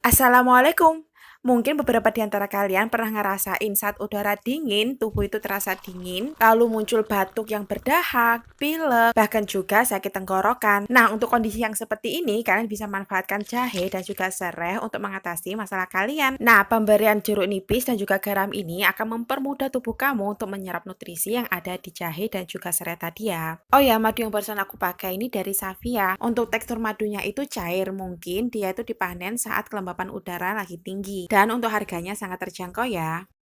Assalamualaikum. Mungkin beberapa di antara kalian pernah ngerasain saat udara dingin, tubuh itu terasa dingin, lalu muncul batuk yang berdahak, pilek, bahkan juga sakit tenggorokan. Nah, untuk kondisi yang seperti ini, kalian bisa manfaatkan jahe dan juga serai untuk mengatasi masalah kalian. Nah, pemberian jeruk nipis dan juga garam ini akan mempermudah tubuh kamu untuk menyerap nutrisi yang ada di jahe dan juga serai tadi ya. Oh ya, madu yang barusan aku pakai ini dari Savia. Untuk tekstur madunya itu cair, mungkin dia itu dipanen saat kelembapan udara lagi tinggi. Dan untuk harganya sangat terjangkau ya.